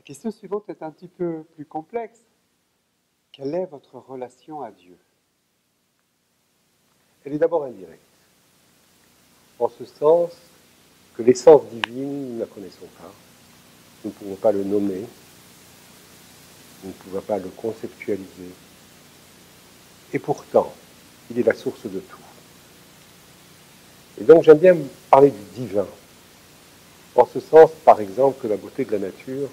question suivante est un petit peu plus complexe. Quelle est votre relation à Dieu? Elle est d'abord indirecte, en ce sens que l'essence divine, nous ne la connaissons pas, nous ne pouvons pas le nommer, nous ne pouvons pas le conceptualiser, et pourtant, il est la source de tout. Et donc j'aime bien parler du divin, en ce sens, par exemple, que la beauté de la nature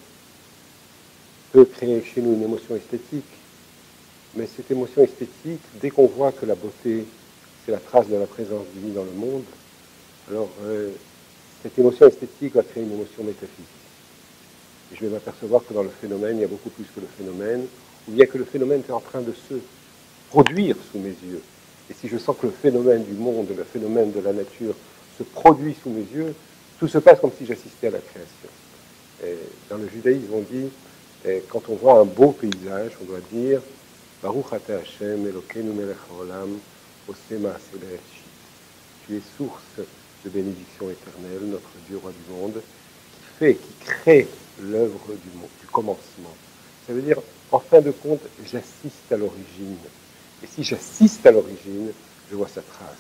peut créer chez nous une émotion esthétique, mais cette émotion esthétique, dès qu'on voit que la beauté, c'est la trace de la présence divine dans le monde, alors cette émotion esthétique va créer une émotion métaphysique. Et je vais m'apercevoir que dans le phénomène, il y a beaucoup plus que le phénomène, ou bien que le phénomène est en train de se produire sous mes yeux. Et si je sens que le phénomène du monde, le phénomène de la nature se produit sous mes yeux, tout se passe comme si j'assistais à la création. Et dans le judaïsme, on dit, quand on voit un beau paysage, on doit dire Baruch ata Hashem Elokeinu melech haolam oseh maaseh bereshit. Tu es source de bénédiction éternelle, notre Dieu roi du monde, qui crée l'œuvre du commencement. Ça veut dire, en fin de compte, j'assiste à l'origine. Et si j'assiste à l'origine, je vois sa trace.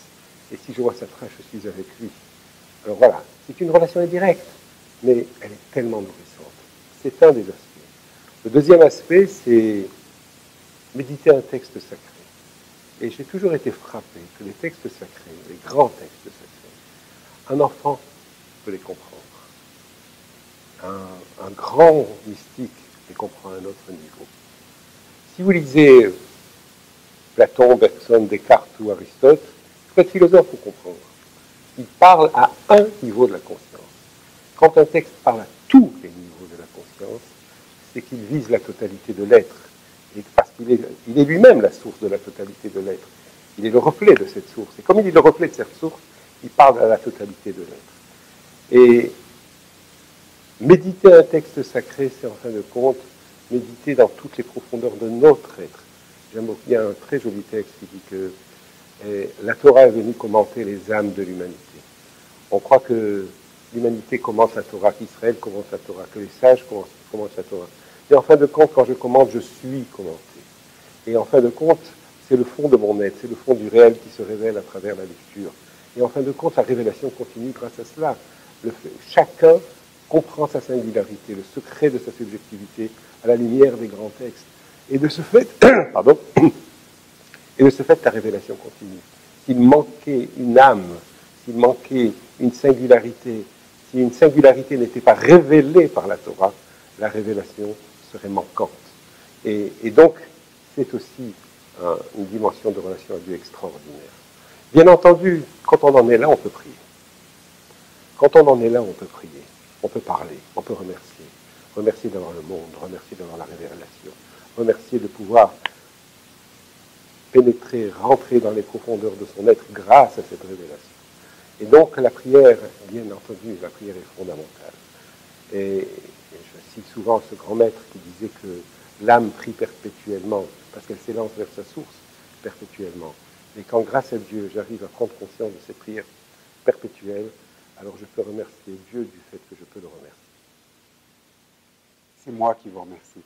Et si je vois sa trace, je suis avec lui. Alors voilà, c'est une relation indirecte, mais elle est tellement nourrissante. C'est un des aspects. Le deuxième aspect, c'est méditer un texte sacré. Et j'ai toujours été frappé que les textes sacrés, les grands textes sacrés, un enfant peut les comprendre. Un grand mystique les comprend à un autre niveau. Si vous lisez Platon, Bergson, Descartes ou Aristote, il faut être philosophe pour comprendre. Il parle à un niveau de la conscience. Quand un texte parle à tous les niveaux de la conscience, c'est qu'il vise la totalité de l'être. Et parce qu'il est lui-même la source de la totalité de l'être. Il est le reflet de cette source. Et comme il est le reflet de cette source, il parle à la totalité de l'être. Et méditer un texte sacré, c'est en fin de compte méditer dans toutes les profondeurs de notre être. J'aime beaucoup, il y a un très joli texte qui dit que la Torah est venue commenter les âmes de l'humanité. On croit que l'humanité commence la Torah, qu'Israël commence la Torah, que les sages commencent la Torah. Et en fin de compte, quand je commente, je suis commenté. Et en fin de compte, c'est le fond de mon être, c'est le fond du réel qui se révèle à travers la lecture. Et en fin de compte, la révélation continue grâce à cela. Chacun comprend sa singularité, le secret de sa subjectivité à la lumière des grands textes. Et de ce fait, pardon, et de ce fait, la révélation continue. S'il manquait une âme, s'il manquait une singularité, si une singularité n'était pas révélée par la Torah, la révélation serait manquante. Et donc, c'est aussi une dimension de relation à Dieu extraordinaire. Bien entendu, quand on en est là, on peut prier. Quand on en est là, on peut prier, on peut parler, on peut remercier. Remercier d'avoir le monde, remercier d'avoir la révélation, remercier de pouvoir pénétrer, rentrer dans les profondeurs de son être grâce à cette révélation. Et donc la prière, bien entendu, la prière est fondamentale. Et je cite souvent ce grand maître qui disait que l'âme prie perpétuellement, parce qu'elle s'élance vers sa source perpétuellement. Et quand, grâce à Dieu, j'arrive à prendre conscience de cette prière perpétuelle, alors je peux remercier Dieu du fait que je peux le remercier. C'est moi qui vous remercie.